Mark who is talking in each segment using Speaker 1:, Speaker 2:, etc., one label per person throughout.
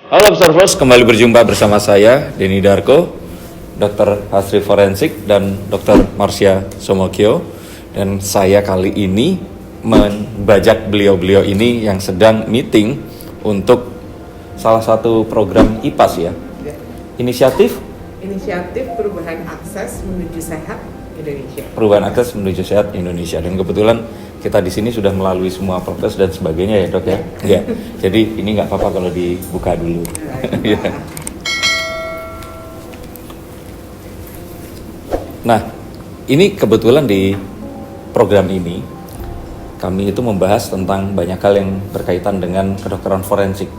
Speaker 1: Halo observers, kembali berjumpa bersama saya Denny Darko, Dr. Hasri Forensik dan Dr. Marsha Somokyo. Dan saya kali ini membajak beliau-beliau ini yang sedang meeting untuk salah satu program IPAS ya. Inisiatif
Speaker 2: Perubahan Akses Menuju Sehat Indonesia.
Speaker 1: Perubahan Akses Menuju Sehat Indonesia. Dan kebetulan kita di sini sudah melalui semua proses dan sebagainya ya dok ya. Ya. Jadi ini nggak apa-apa kalau dibuka dulu. Ya. Nah, ini kebetulan di program ini kami itu membahas tentang banyak hal yang berkaitan dengan kedokteran forensik.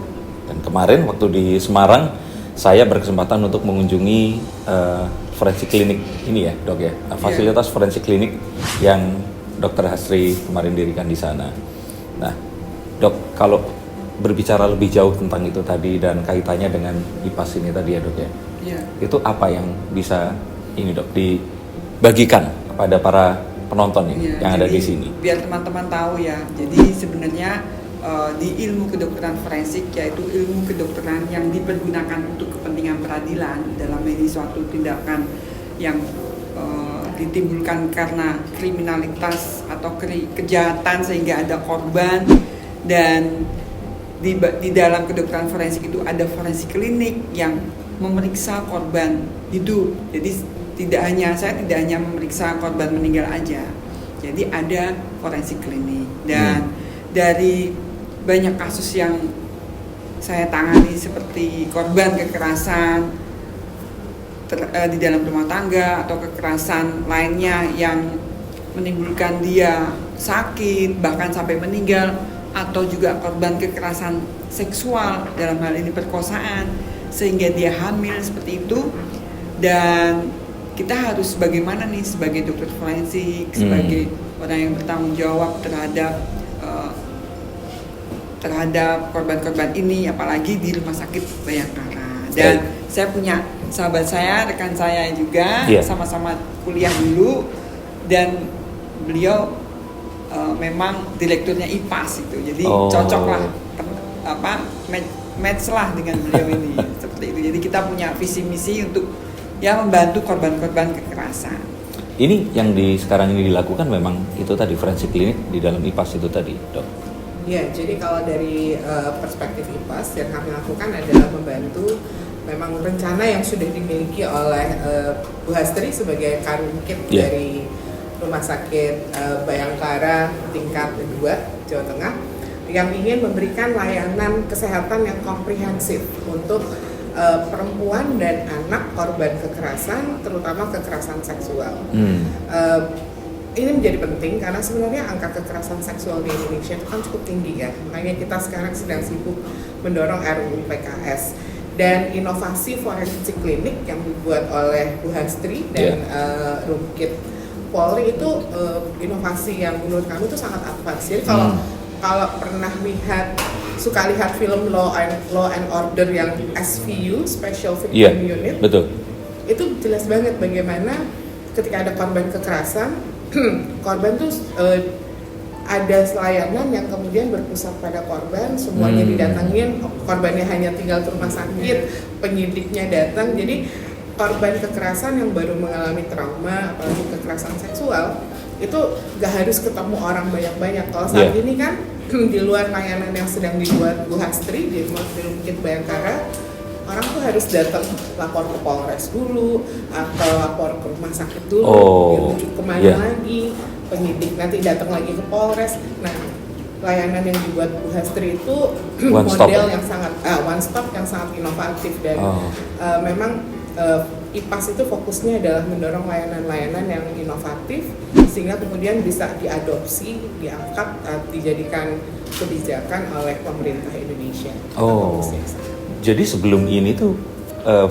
Speaker 1: Dan kemarin waktu di Semarang saya berkesempatan untuk mengunjungi forensik klinik ini ya dok ya, fasilitas forensik klinik yang Dr. Hasri kemarin dirikan di sana. Nah, dok, kalau berbicara lebih jauh tentang itu tadi dan kaitannya dengan IPAS ini tadi ya dok ya, itu apa yang bisa ini dok dibagikan kepada para penonton ini yang ada di sini?
Speaker 2: Biar teman-teman tahu ya, jadi sebenarnya di ilmu kedokteran forensik yaitu ilmu kedokteran yang dipergunakan untuk kepentingan peradilan dalam ini suatu tindakan yang ditimbulkan karena kriminalitas atau kejahatan sehingga ada korban, dan di dalam kedokteran forensik itu ada forensik klinik yang memeriksa korban hidup. Jadi saya tidak hanya memeriksa korban meninggal aja. Jadi ada forensik klinik, dan dari banyak kasus yang saya tangani seperti korban kekerasan di dalam rumah tangga atau kekerasan lainnya yang menimbulkan dia sakit bahkan sampai meninggal, atau juga korban kekerasan seksual dalam hal ini perkosaan sehingga dia hamil seperti itu. Dan kita harus bagaimana nih sebagai dokter forensik, sebagai orang yang bertanggung jawab terhadap korban-korban ini, apalagi di Rumah Sakit Bayangkara. Dan saya punya sahabat saya, rekan saya juga, sama-sama kuliah dulu, dan beliau memang direkturnya IPAS itu, jadi cocok lah, match lah dengan beliau ini seperti itu. Jadi kita punya visi misi untuk membantu korban-korban kekerasan.
Speaker 1: Ini yang sekarang ini dilakukan memang itu tadi forensik klinik di dalam IPAS itu tadi dok.
Speaker 3: Ya, jadi kalau dari perspektif IPAS yang kami lakukan adalah membantu memang rencana yang sudah dimiliki oleh Bu Hastri sebagai Karumkit dari Rumah Sakit Bayangkara tingkat 2 Jawa Tengah, yang ingin memberikan layanan kesehatan yang komprehensif untuk perempuan dan anak korban kekerasan, terutama kekerasan seksual. Ini menjadi penting karena sebenarnya angka kekerasan seksual di Indonesia itu kan cukup tinggi ya. Makanya kita sekarang sedang sibuk mendorong RUU PKS. Dan inovasi forensik klinik yang dibuat oleh Bu Hastri dan Rumkit Polri itu inovasi yang menurut kami itu sangat advance. Jadi kalau pernah suka lihat film Law and Order yang SVU, Special Victim Unit,
Speaker 1: betul.
Speaker 3: Itu jelas banget bagaimana ketika ada korban kekerasan, korban tuh ada layanan yang kemudian berpusat pada korban, semuanya didatengin, korbannya hanya tinggal ke rumah sakit, penyidiknya datang. Jadi korban kekerasan yang baru mengalami trauma, apalagi kekerasan seksual, itu gak harus ketemu orang banyak-banyak. Kalau saat ini kan di luar layanan yang sedang dibuat Bu Hastri di Rumkit Bayangkara, orang tuh harus datang lapor ke Polres dulu atau lapor ke rumah sakit dulu, dirujuk kemana lagi, penyidik nanti datang lagi ke Polres. Nah, layanan yang dibuat Bu Hastri itu model yang sangat one stop yang sangat inovatif, dan memang IPAS itu fokusnya adalah mendorong layanan-layanan yang inovatif sehingga kemudian bisa diadopsi, diangkat, dijadikan kebijakan oleh pemerintah Indonesia.
Speaker 1: Jadi sebelum ini tuh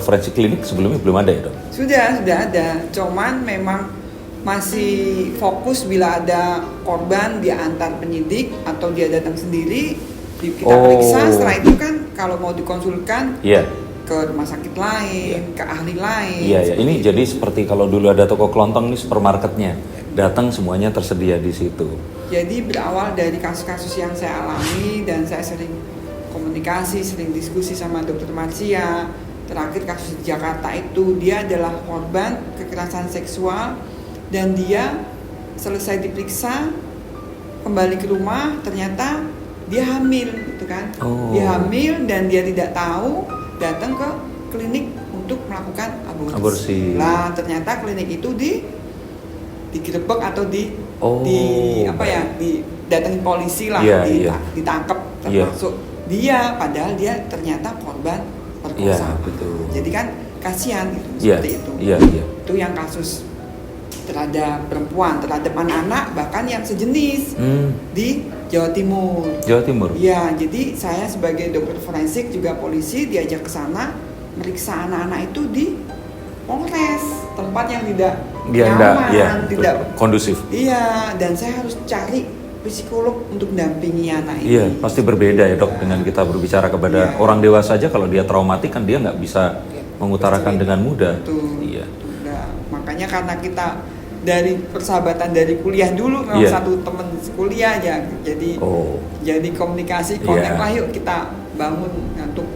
Speaker 1: forensik klinik sebelumnya belum ada ya dok?
Speaker 2: Sudah ada, cuman memang masih fokus bila ada korban dia antar penyidik atau dia datang sendiri, kita periksa. Setelah itu kan kalau mau dikonsulkan ke rumah sakit lain, ke ahli lain.
Speaker 1: Ini jadi seperti kalau dulu ada toko kelontong nih, supermarketnya, datang semuanya tersedia di situ.
Speaker 2: Jadi berawal dari kasus-kasus yang saya alami dan saya sering komunikasi, sering diskusi sama Dokter Marcia. Terakhir kasus di Jakarta itu dia adalah korban kekerasan seksual dan dia selesai diperiksa kembali ke rumah ternyata dia hamil gitu kan. Dia hamil dan dia tidak tahu, datang ke klinik untuk melakukan aborsi. Lah ternyata klinik itu digerebek atau didatangi polisi lah, ditangkap termasuk dia, padahal dia ternyata korban perkosaan. Jadi kan kasihan gitu, seperti itu. Itu yang kasus terhadap perempuan, terhadap anak-anak, bahkan yang sejenis di Jawa Timur. Ya, jadi saya sebagai dokter forensik juga polisi diajak ke sana meriksa anak-anak itu di Polres, tempat yang tidak nyaman, tidak
Speaker 1: kondusif.
Speaker 2: Iya, dan saya harus cari psikolog untuk mendampingi anak ini.
Speaker 1: Iya, pasti berbeda ya dok dengan kita berbicara kepada orang dewasa aja. Kalau dia traumatik kan dia nggak bisa mengutarakan dengan mudah. Iya.
Speaker 2: Nah, makanya karena kita dari persahabatan dari kuliah dulu, memang satu teman kuliah aja, jadi komunikasi, connect lah, yuk kita bangun untuk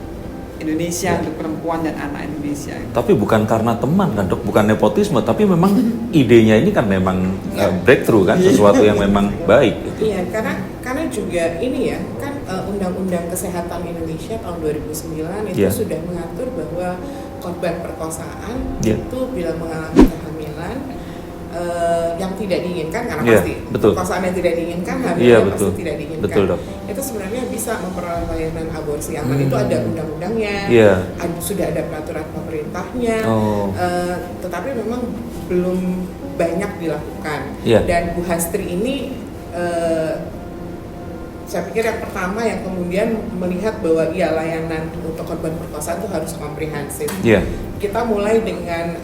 Speaker 2: Indonesia, untuk perempuan dan anak Indonesia.
Speaker 1: Tapi bukan karena teman kan dok, bukan nepotisme, tapi memang idenya ini kan memang breakthrough kan, sesuatu yang memang baik. Gitu.
Speaker 3: Iya, karena juga ini ya kan Undang-Undang Kesehatan Indonesia tahun 2009 itu sudah mengatur bahwa korban perkosaan itu bila mengalami kehamilan yang tidak diinginkan, karena pasti perkosaan yang tidak diinginkan, hamilnya pasti tidak diinginkan.
Speaker 1: Betul, dok.
Speaker 3: Itu sebenarnya bisa memperoleh layanan aborsi aman. Itu ada undang-undangnya, sudah ada peraturan pemerintahnya, tetapi memang belum banyak dilakukan. Dan Bu Hastri ini saya pikir yang pertama yang kemudian melihat bahwa layanan untuk korban perkosaan itu harus komprehensif. Kita mulai dengan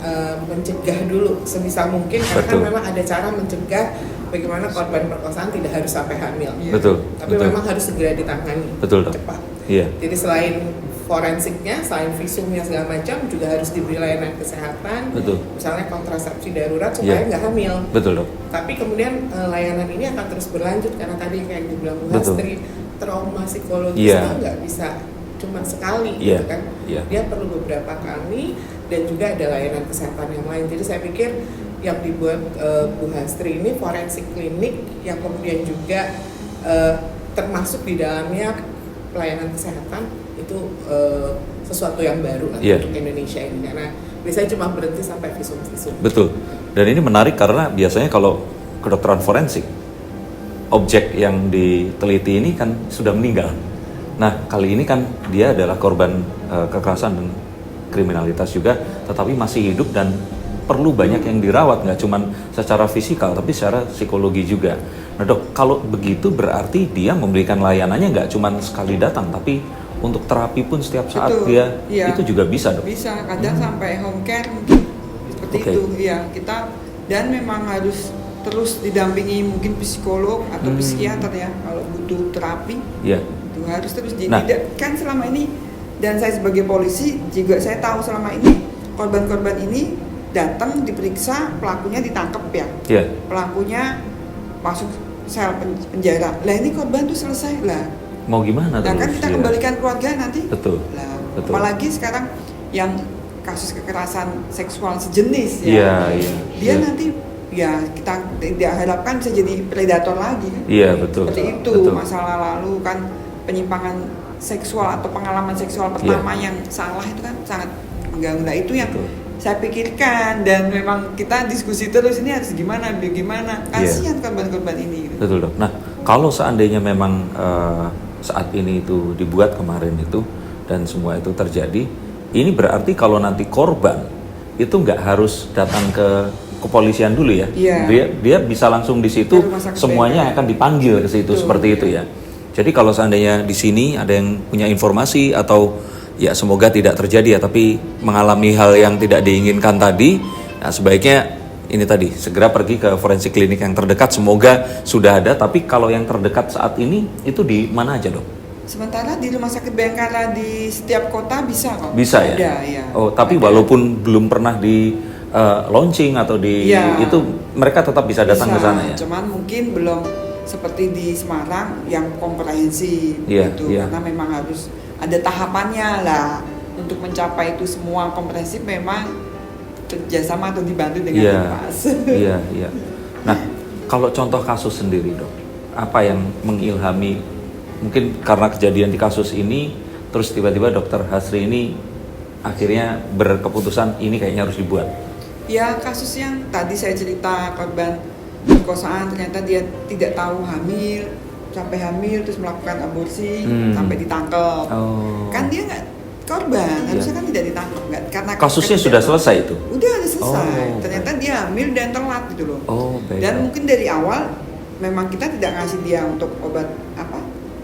Speaker 3: mencegah dulu sebisa mungkin, karena kan memang ada cara mencegah bagaimana korban perkosaan tidak harus sampai hamil. Tapi memang harus segera ditangani cepat. Jadi selain forensiknya, selain visumnya segala macam, juga harus diberi layanan kesehatan. Misalnya kontrasepsi darurat supaya nggak hamil. Tapi kemudian layanan ini akan terus berlanjut, karena tadi kayak dibilang Bu Hastri, trauma psikologis itu nggak bisa cuma sekali, gitu kan? Dia perlu beberapa kali, dan juga ada layanan kesehatan yang lain. Jadi saya pikir yang dibuat Bu Hastri ini forensik klinik yang kemudian juga termasuk di dalamnya pelayanan kesehatan itu sesuatu yang baru untuk Indonesia ini, karena biasanya cuma berhenti sampai visum-visum. Betul.
Speaker 1: Dan ini menarik karena biasanya kalau kedokteran forensik, objek yang diteliti ini kan sudah meninggal. Nah, kali ini kan dia adalah korban kekerasan dan kriminalitas juga, tetapi masih hidup dan perlu banyak yang dirawat, nggak cuma secara fisikal tapi secara psikologi juga. Nah dok, kalau begitu berarti dia memberikan layanannya nggak cuma sekali datang, tapi untuk terapi pun setiap saat itu juga bisa dok?
Speaker 2: Bisa, kadang sampai home care mungkin seperti itu. Kita dan memang harus terus didampingi mungkin psikolog atau psikiater ya kalau butuh terapi. Itu harus terus kan selama ini, dan saya sebagai polisi juga saya tahu selama ini korban-korban ini datang diperiksa, pelakunya ditangkap pelakunya masuk sel penjara. Lah ini korban tuh selesai lah.
Speaker 1: Mau gimana terus?
Speaker 2: Nah kan kita kembalikan keluarga nanti.
Speaker 1: Betul.
Speaker 2: Apalagi sekarang yang kasus kekerasan seksual sejenis dia nanti kita tidak harapkan bisa jadi predator lagi kan. Seperti itu. Masalah lalu kan penyimpangan seksual atau pengalaman seksual pertama yang salah itu kan sangat mengganggu. Nah itu yang saya pikirkan, dan memang kita diskusi terus ini harus gimana kasihan korban-korban ini gitu.
Speaker 1: Betul dok. Nah kalau seandainya memang saat ini itu dibuat kemarin itu dan semua itu terjadi, ini berarti kalau nanti korban itu nggak harus datang ke kepolisian dulu ya. Dia bisa langsung di situ, semuanya akan dipanggil ke situ seperti itu ya. Jadi kalau seandainya di sini ada yang punya informasi atau ya semoga tidak terjadi ya, tapi mengalami hal yang tidak diinginkan tadi, nah sebaiknya ini tadi segera pergi ke forensik klinik yang terdekat. Semoga sudah ada, tapi kalau yang terdekat saat ini itu di mana aja dok?
Speaker 2: Sementara di Rumah Sakit Bayangkara di setiap kota bisa kok.
Speaker 1: Bisa ya? Oh tapi walaupun belum pernah di launching atau di itu mereka tetap bisa datang ke sana ya?
Speaker 2: Cuman mungkin belum seperti di Semarang yang komprehensif gitu, karena memang harus ada tahapannya lah untuk mencapai itu semua komprehensif, memang kerjasama atau dibantu dengan IPAS.
Speaker 1: Iya. Nah, kalau contoh kasus sendiri dok, apa yang mengilhami, mungkin karena kejadian di kasus ini, terus tiba-tiba dokter Hasri ini akhirnya berkeputusan ini kayaknya harus dibuat?
Speaker 2: Ya, kasus yang tadi saya cerita, korban perkosaan ternyata dia tidak tahu hamil, sampai hamil terus melakukan aborsi sampai ditangkap. Kan dia nggak korban, harusnya kan tidak ditangkap, nggak, karena
Speaker 1: kasusnya sudah selesai itu?
Speaker 2: Udah selesai. Ternyata dia hamil dan telat gitu loh. Dan mungkin dari awal memang kita tidak ngasih dia untuk obat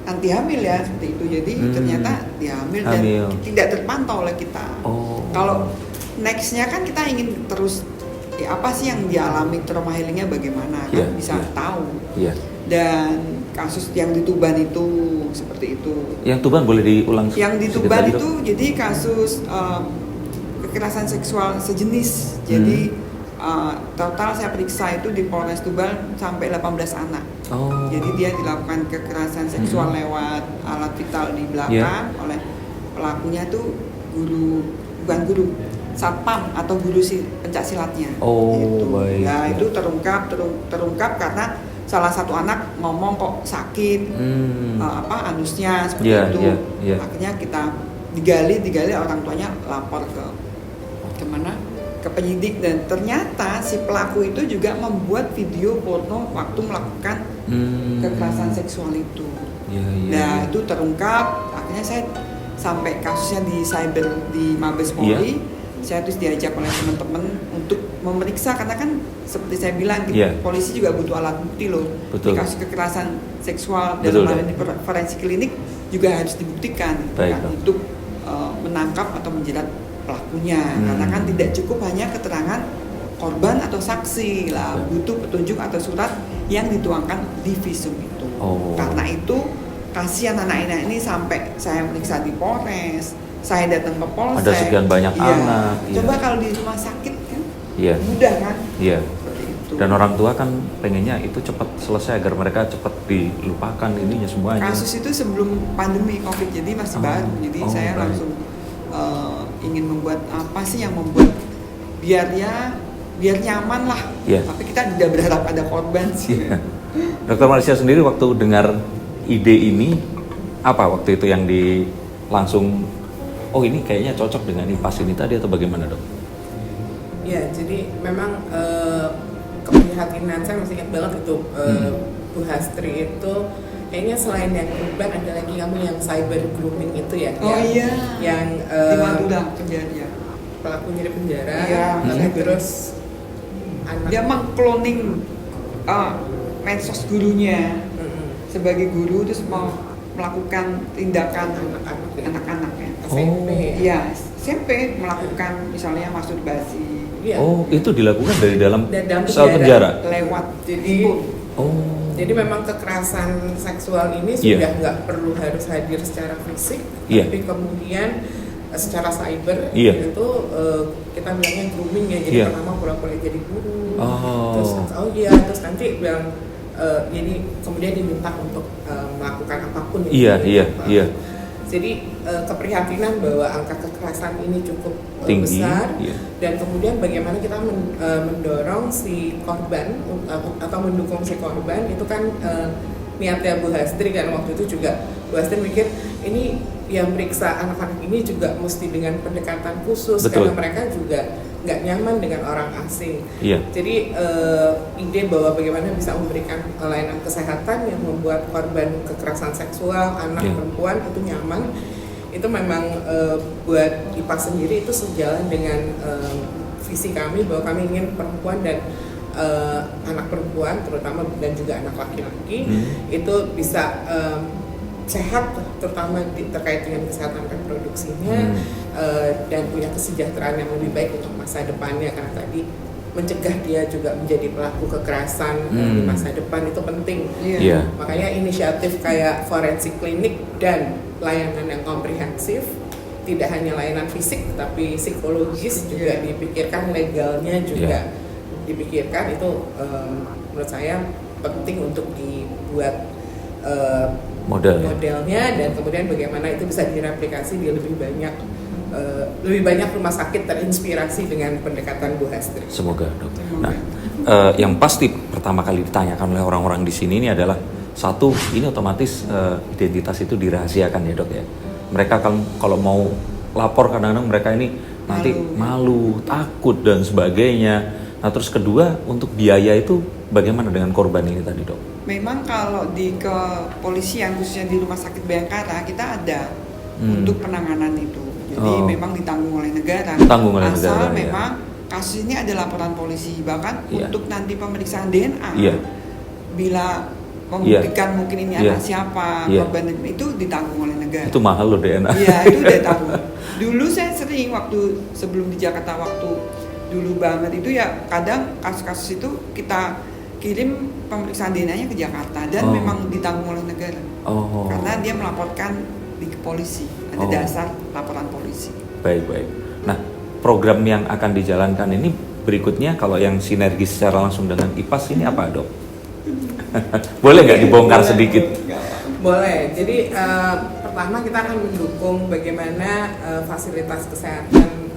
Speaker 2: anti hamil ya, seperti itu. Jadi ternyata dia hamil dan tidak terpantau oleh kita. Kalau nextnya kan kita ingin terus apa sih yang dia alami, trauma healingnya bagaimana kan bisa tahu. Dan kasus yang di Tuban itu seperti itu.
Speaker 1: Yang Tuban boleh diulang?
Speaker 2: Yang di Tuban itu jadi kasus kekerasan seksual sejenis. Jadi total saya periksa itu di Polres Tuban sampai 18 anak. Jadi dia dilakukan kekerasan seksual lewat alat vital di belakang oleh pelakunya tuh bukan guru, satpam atau guru pencak silatnya. Gitu.
Speaker 1: Baik.
Speaker 2: Nah itu terungkap karena salah satu anak ngomong kok sakit anusnya seperti itu. Akhirnya kita digali orang tuanya lapor ke mana? Ke penyidik, dan ternyata si pelaku itu juga membuat video porno waktu melakukan kekerasan seksual itu. Nah itu terungkap, akhirnya saya sampai kasusnya di cyber di Mabes Polri. Saya terus diajak oleh teman-teman untuk memeriksa, karena kan seperti saya bilang polisi juga butuh alat bukti loh. Di kasus kekerasan seksual dalam hal ini forensik klinik juga harus dibuktikan untuk menangkap atau menjerat pelakunya. Karena kan tidak cukup hanya keterangan korban atau saksi lah, butuh petunjuk atau surat yang dituangkan di visum itu. Karena itu kasihan anak-anak ini, sampai saya meriksa di Polres, saya datang ke Polsek.
Speaker 1: Ada sekian banyak anak.
Speaker 2: Coba kalau di rumah sakit kan mudah kan?
Speaker 1: Dan orang tua kan pengennya itu cepat selesai agar mereka cepat dilupakan ininya semuanya.
Speaker 2: Kasus itu sebelum pandemi COVID, jadi masih baru. Jadi saya langsung ingin membuat apa sih yang membuat biar nyaman lah. Tapi kita tidak berharap ada korban sih.
Speaker 1: Dokter Malaysia sendiri waktu dengar ide ini apa waktu itu yang langsung ini kayaknya cocok dengan IPAS ini tadi, atau bagaimana dok?
Speaker 3: Ya, jadi memang keprihatinan saya masih ingat banget itu Bu Hastri itu kayaknya selain yang korban ada lagi kamu yang cyber grooming itu ya. Yang
Speaker 2: di Madura penjara.
Speaker 3: Pelakunya di penjara. Terus
Speaker 2: dia mengkloning medsos gurunya sebagai guru, terus mau melakukan tindakan anak-anaknya. SMP melakukan misalnya masturbasi.
Speaker 1: Itu dilakukan dari dalam sel penjara.
Speaker 2: Lewat.
Speaker 3: Jadi memang kekerasan seksual ini sudah nggak perlu harus hadir secara fisik, tapi kemudian secara cyber itu kita bilangnya grooming ya. Jadi pertama pura-pura jadi guru, terus nanti bilang jadi kemudian diminta untuk melakukan apapun. Jadi keprihatinan bahwa angka kekerasan ini cukup tinggi, besar, dan kemudian bagaimana kita mendorong si korban atau mendukung si korban itu kan niatnya Bu Hastri kan waktu itu juga Bu Hastri mikir ini yang meriksa anak-anak ini juga mesti dengan pendekatan khusus. Karena mereka juga nggak nyaman dengan orang asing. Jadi ide bahwa bagaimana bisa memberikan layanan kesehatan yang membuat korban kekerasan seksual anak perempuan itu nyaman, itu memang buat IPAS sendiri itu sejalan dengan visi kami bahwa kami ingin perempuan dan anak perempuan terutama dan juga anak laki-laki itu bisa sehat, terutama terkait dengan kesehatan reproduksinya dan punya kesejahteraan yang lebih baik untuk masa depannya, karena tadi mencegah dia juga menjadi pelaku kekerasan di masa depan itu penting. Makanya inisiatif kayak forensik klinik dan layanan yang komprehensif, tidak hanya layanan fisik tapi psikologis juga dipikirkan, legalnya juga dipikirkan, itu menurut saya penting untuk dibuat
Speaker 1: Modelnya.
Speaker 3: modelnya, dan kemudian bagaimana itu bisa direplikasi di lebih banyak rumah sakit terinspirasi dengan pendekatan Bu Hastri.
Speaker 1: Semoga, Dok. Nah, yang pasti pertama kali ditanyakan oleh orang-orang di sini ini adalah satu, ini otomatis identitas itu dirahasiakan ya, Dok ya. Mereka kalau mau lapor kadang-kadang mereka ini nanti malu, takut dan sebagainya. Nah, terus kedua, untuk biaya itu bagaimana dengan korban ini tadi, Dok?
Speaker 2: Memang kalau di kepolisian khususnya di Rumah Sakit Bayangkara kita ada untuk penanganan itu. Jadi memang ditanggung oleh negara. Asal memang kasus ini ada laporan polisi, bahkan untuk nanti pemeriksaan DNA. Bila membuktikan mungkin ini anak siapa, korban itu ditanggung oleh negara.
Speaker 1: Itu mahal loh DNA.
Speaker 2: Iya, itu udah tanggung. Dulu saya sering waktu sebelum di Jakarta, waktu dulu banget itu ya kadang kasus-kasus itu kita kirim pemeriksaan DNA-nya ke Jakarta dan memang ditanggung oleh negara. Karena dia melaporkan di polisi, ada dasar laporan polisi.
Speaker 1: Baik. Nah, program yang akan dijalankan ini berikutnya kalau yang sinergis secara langsung dengan IPAS ini apa, Dok? Boleh nggak dibongkar sedikit?
Speaker 3: Boleh. Jadi pertama kita akan mendukung bagaimana fasilitas kesehatan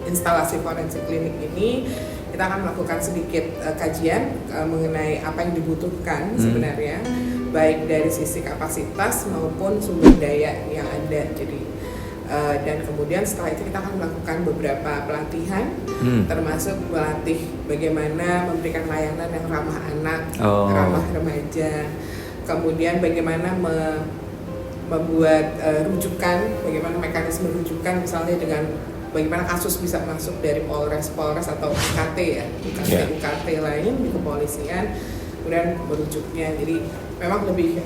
Speaker 3: instalasi forensik klinik ini. Kita akan melakukan sedikit kajian mengenai apa yang dibutuhkan sebenarnya, baik dari sisi kapasitas maupun sumber daya yang ada. Jadi dan kemudian setelah itu kita akan melakukan beberapa pelatihan, termasuk melatih bagaimana memberikan layanan yang ramah anak, ramah remaja, kemudian bagaimana membuat rujukan, bagaimana mekanisme rujukan misalnya dengan bagaimana kasus bisa masuk dari Polres atau UKT ya, UKT lain di kepolisian, kemudian merujuknya. Jadi memang lebih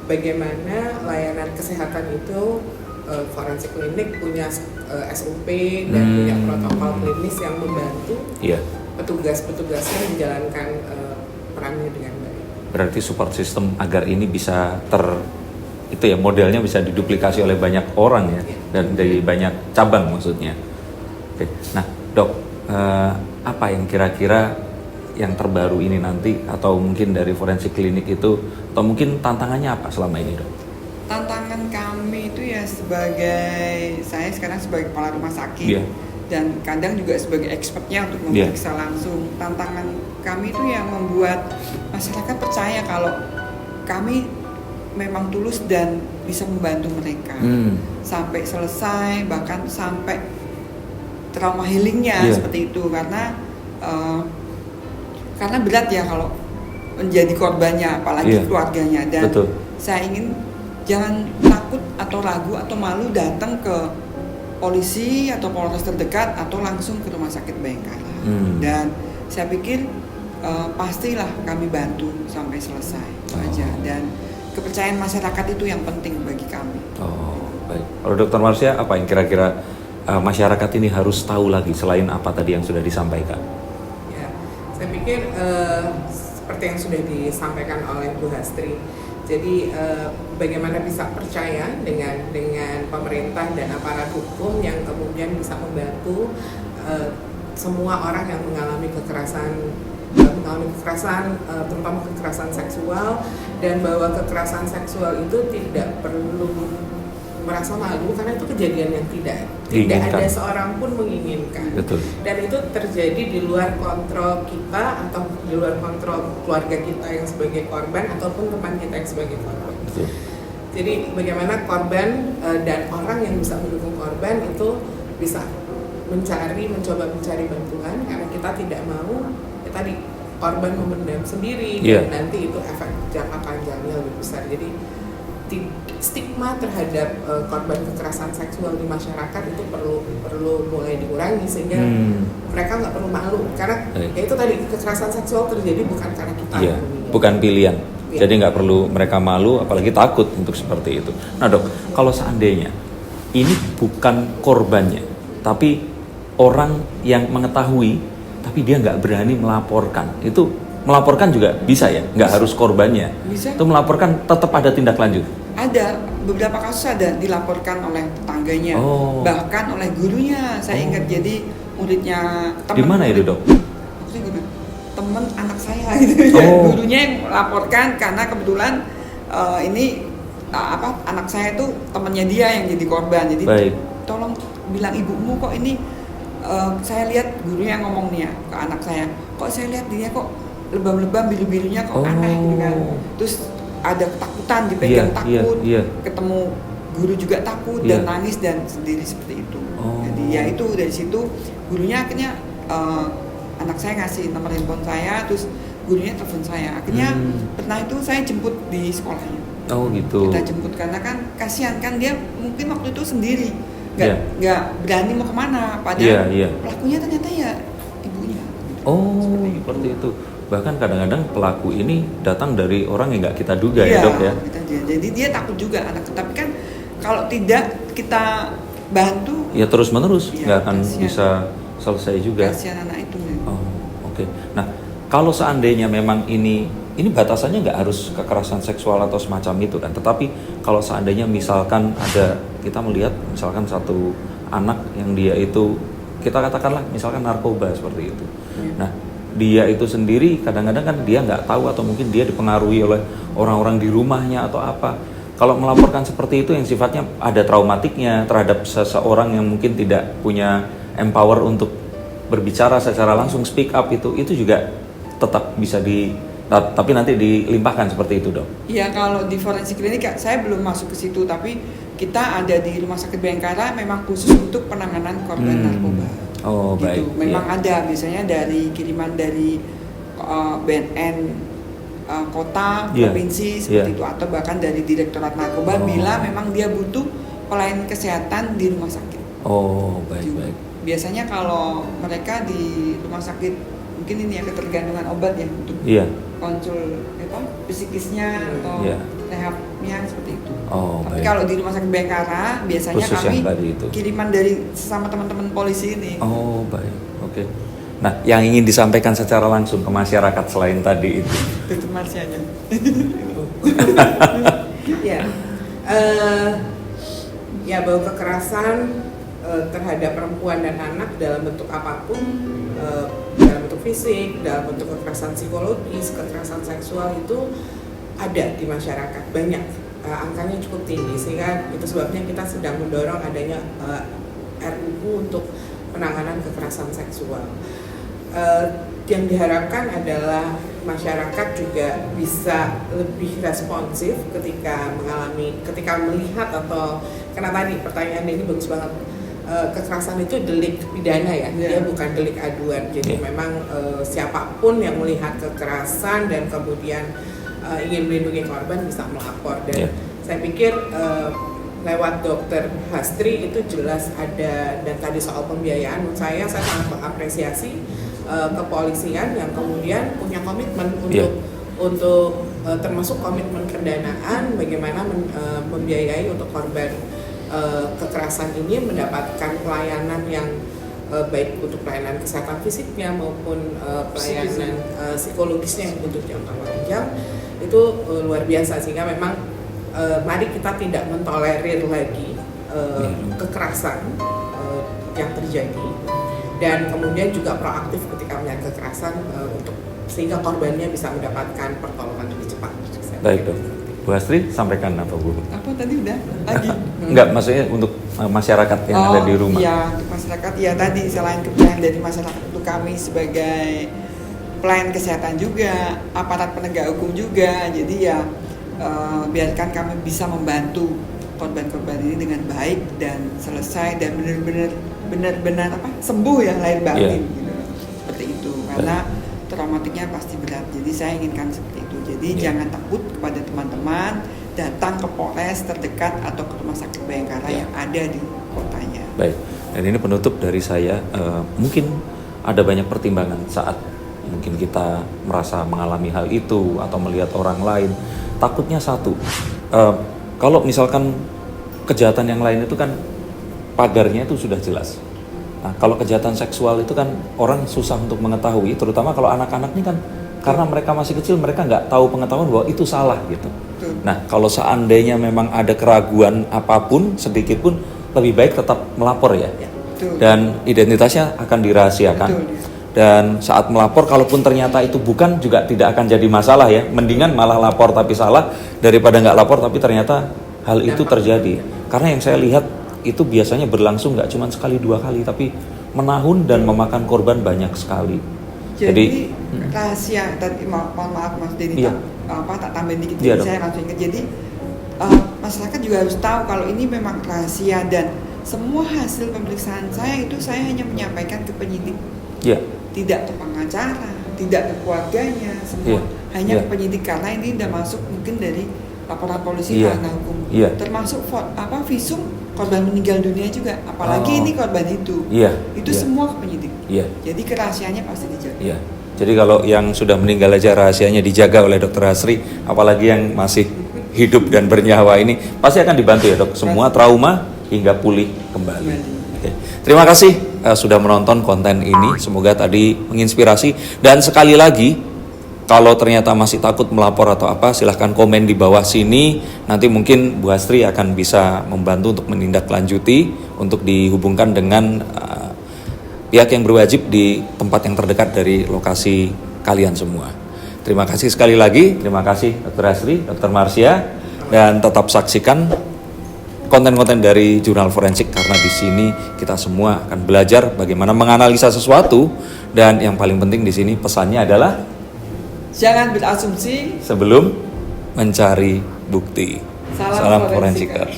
Speaker 3: bagaimana layanan kesehatan itu forensik klinik punya SOP dan punya protokol klinis yang membantu petugas-petugasnya menjalankan perannya dengan baik.
Speaker 1: Berarti support system agar ini bisa itu ya modelnya bisa diduplikasi oleh banyak orang ya, dan dari banyak cabang maksudnya. Oke. Nah, Dok, apa yang kira-kira yang terbaru ini nanti, atau mungkin dari forensik klinik itu, atau mungkin tantangannya apa selama ini, Dok?
Speaker 2: Tantangan kami itu ya saya sekarang sebagai kepala rumah sakit dan kadang juga sebagai expertnya untuk memeriksa langsung. Tantangan kami itu yang membuat masyarakat percaya kalau kami memang tulus dan bisa membantu mereka sampai selesai, bahkan sampai trauma healingnya seperti itu, karena berat ya kalau menjadi korbannya, apalagi keluarganya. Dan saya ingin jangan takut atau ragu atau malu datang ke polisi atau polres terdekat atau langsung ke Rumah Sakit Bayangkara. Dan saya pikir pastilah kami bantu sampai selesai itu aja. Dan kepercayaan masyarakat itu yang penting bagi kami.
Speaker 1: Baik. Kalau Dr. Marsya, apa yang kira-kira masyarakat ini harus tahu lagi selain apa tadi yang sudah disampaikan?
Speaker 3: Ya, saya pikir seperti yang sudah disampaikan oleh Bu Hastri. Jadi bagaimana bisa percaya dengan pemerintah dan aparat hukum yang kemudian bisa membantu semua orang yang mengalami kekerasan, terutama kekerasan seksual, dan bahwa kekerasan seksual itu tidak perlu merasa malu karena itu kejadian yang tidak ada seorang pun menginginkan.
Speaker 1: Betul. Dan
Speaker 3: itu terjadi di luar kontrol kita atau di luar kontrol keluarga kita yang sebagai korban ataupun teman kita yang sebagai korban.
Speaker 1: Betul.
Speaker 3: Jadi bagaimana korban dan orang yang bisa mendukung korban itu bisa mencoba mencari bantuan, karena kita tidak mau tadi korban memendam sendiri dan nanti itu efek jangka panjangnya lebih besar. Jadi stigma terhadap korban kekerasan seksual di masyarakat itu perlu mulai dikurangi sehingga mereka nggak perlu malu, karena ya itu tadi kekerasan seksual terjadi bukan karena kita
Speaker 1: bukan pilihan. Jadi nggak perlu mereka malu, apalagi takut untuk seperti itu. Nah, Dok, kalau seandainya ini bukan korbannya, tapi orang yang mengetahui tapi dia nggak berani melaporkan, itu melaporkan juga bisa ya, nggak harus korbannya.
Speaker 2: Bisa.
Speaker 1: Itu melaporkan tetap ada tindak lanjut.
Speaker 2: Ada beberapa kasus ada dilaporkan oleh tetangganya, bahkan oleh gurunya. Saya ingat jadi muridnya teman.
Speaker 1: Di mana itu, Dok?
Speaker 2: temen anak saya gitu ya.
Speaker 1: Oh.
Speaker 2: Gurunya yang melaporkan karena kebetulan anak saya tuh temennya dia yang jadi korban. Jadi
Speaker 1: Baik.
Speaker 2: tolong bilang ibumu kok ini saya lihat gurunya ngomong nih ya ke anak saya, kok saya lihat dia kok lebam-lebam biru-birunya kok aneh gitu kan. Terus ada ketakutan, dipegang takut, ketemu guru juga takut dan nangis dan sendiri seperti itu. Jadi ya itu dari situ gurunya akhirnya anak saya ngasih nomor handphone saya, terus gurunya telepon saya. Akhirnya pernah itu saya jemput di sekolahnya.
Speaker 1: Oh gitu.
Speaker 2: Kita jemput karena kan kasihan kan dia mungkin waktu itu sendiri, nggak berani mau kemana. Padahal pelakunya ternyata ya ibunya.
Speaker 1: Oh seperti itu. Bahkan kadang-kadang pelaku ini datang dari orang yang nggak kita duga ya dok ya.
Speaker 2: Jadi dia takut juga anak. Tapi kan kalau tidak kita bantu,
Speaker 1: ya terus-menerus nggak akan bisa selesai juga.
Speaker 2: Kasihan anak itu.
Speaker 1: Oh oke. Nah kalau seandainya memang ini batasannya nggak harus kekerasan seksual atau semacam itu kan. Tetapi kalau seandainya misalkan kita melihat misalkan satu anak yang dia itu kita katakanlah misalkan narkoba seperti itu. Nah dia itu sendiri kadang-kadang kan dia nggak tahu atau mungkin dia dipengaruhi oleh orang-orang di rumahnya atau apa. Kalau melaporkan seperti itu yang sifatnya ada traumatiknya terhadap seseorang yang mungkin tidak punya empower untuk berbicara secara langsung speak up itu juga tetap bisa tapi nanti dilimpahkan seperti itu dok.
Speaker 2: Iya kalau di forensik klinik saya belum masuk ke situ, tapi kita ada di Rumah Sakit Bayangkara memang khusus untuk penanganan korban narkoba.
Speaker 1: Oh
Speaker 2: gitu.
Speaker 1: baik.
Speaker 2: Memang ada biasanya dari kiriman dari BNN kota, provinsi seperti itu atau bahkan dari Direktorat Narkoba bila memang dia butuh pelayanan kesehatan di rumah sakit.
Speaker 1: Oh baik.
Speaker 2: Biasanya kalau mereka di rumah sakit mungkin ini ya ketergantungan obat ya untuk konsul psikisnya atau rehabnya seperti itu. Tapi kalau di Rumah Sakit Bayangkara biasanya khusus kami kiriman dari sesama teman-teman polisi ini.
Speaker 1: Oh baik, oke. Nah yang ingin disampaikan secara langsung ke masyarakat selain tadi itu.
Speaker 2: Itu Marsianya.
Speaker 3: Ya bahwa kekerasan terhadap perempuan dan anak dalam bentuk apapun, dalam bentuk fisik, dalam bentuk kekerasan psikologis, kekerasan seksual itu ada di masyarakat, banyak, angkanya cukup tinggi, sehingga itu sebabnya kita sedang mendorong adanya RUU untuk penanganan kekerasan seksual. Yang diharapkan adalah masyarakat juga bisa lebih responsif ketika melihat atau karena tadi pertanyaan ini bagus banget. Kekerasan itu delik pidana ya, dia bukan delik aduan. Jadi memang siapapun yang melihat kekerasan dan kemudian ingin melindungi korban bisa melapor. Dan saya pikir lewat Dokter Hastri itu jelas ada, dan tadi soal pembiayaan, menurut saya sangat mengapresiasi kepolisian yang kemudian punya komitmen untuk termasuk komitmen pendanaan bagaimana membiayai untuk korban kekerasan ini mendapatkan pelayanan yang baik untuk pelayanan kesehatan fisiknya maupun pelayanan psikologisnya yang untuk jangka panjang itu luar biasa, sehingga memang mari kita tidak mentolerir lagi kekerasan yang terjadi dan kemudian juga proaktif ketika melihat kekerasan untuk sehingga korbannya bisa mendapatkan pertolongan lebih cepat.
Speaker 1: Baik dok. Bu Astri, sampaikan apa Bu?
Speaker 2: Apa tadi udah lagi?
Speaker 1: Enggak, maksudnya untuk masyarakat yang ada di rumah.
Speaker 2: Iya, untuk masyarakat ya tadi selain kebutuhan dari masyarakat untuk kami sebagai pelayan kesehatan juga, aparat penegak hukum juga. Jadi ya biarkan kami bisa membantu korban-korban ini dengan baik dan selesai dan benar-benar sembuh ya lahir batin gitu. Seperti itu. Karena traumatiknya pasti berat. Jadi saya inginkan seperti itu. Jadi jangan takut kepada teman-teman datang ke Polres terdekat atau ke Rumah Sakit Bayangkara yang ada di kotanya.
Speaker 1: Baik. Dan ini penutup dari saya. Mungkin ada banyak pertimbangan saat mungkin kita merasa mengalami hal itu atau melihat orang lain. Takutnya satu, kalau misalkan kejahatan yang lain itu kan pagarnya itu sudah jelas. Nah, kalau kejahatan seksual itu kan orang susah untuk mengetahui, terutama kalau anak-anak ini kan karena mereka masih kecil, mereka nggak tahu pengetahuan bahwa itu salah gitu. Nah, kalau seandainya memang ada keraguan apapun, sedikit pun lebih baik tetap melapor ya. Dan identitasnya akan dirahasiakan. dan saat melapor kalaupun ternyata itu bukan juga tidak akan jadi masalah ya. Mendingan malah lapor tapi salah daripada nggak lapor tapi ternyata hal itu terjadi. Karena yang saya lihat itu biasanya berlangsung nggak cuma sekali dua kali tapi menahun dan memakan korban banyak sekali.
Speaker 2: Jadi rahasia tadi mohon maaf Mas Denny,
Speaker 1: Iya.
Speaker 2: tak tambahin dikit,
Speaker 1: Iya,
Speaker 2: saya langsung ingat. Jadi masyarakat juga harus tahu kalau ini memang rahasia dan semua hasil pemeriksaan saya itu saya hanya menyampaikan ke penyidik.
Speaker 1: Iya.
Speaker 2: Tidak ke pengacara, tidak ke keluarganya, semua hanya ke penyidik karena ini udah masuk mungkin dari laporan polisi karena hukum, termasuk visum korban meninggal dunia juga, apalagi ini korban itu semua ke penyidik. Jadi kerahasiaannya pasti dijaga.
Speaker 1: Jadi kalau yang sudah meninggal aja rahasianya dijaga oleh Dokter Hasri, apalagi yang masih hidup dan bernyawa ini pasti akan dibantu ya dok, semua trauma hingga pulih kembali. Oke. Terima kasih sudah menonton konten ini, semoga tadi menginspirasi. Dan sekali lagi, kalau ternyata masih takut melapor atau apa, silahkan komen di bawah sini. Nanti mungkin Bu Hasri akan bisa membantu untuk menindaklanjuti, untuk dihubungkan dengan pihak yang berwajib di tempat yang terdekat dari lokasi kalian semua. Terima kasih sekali lagi, terima kasih Dr. Hasri, Dr. Marsya, dan tetap saksikan konten-konten dari Jurnal Forensik karena di sini kita semua akan belajar bagaimana menganalisa sesuatu, dan yang paling penting di sini pesannya adalah
Speaker 2: jangan berasumsi
Speaker 1: sebelum mencari bukti.
Speaker 2: Salam
Speaker 1: Forensikers.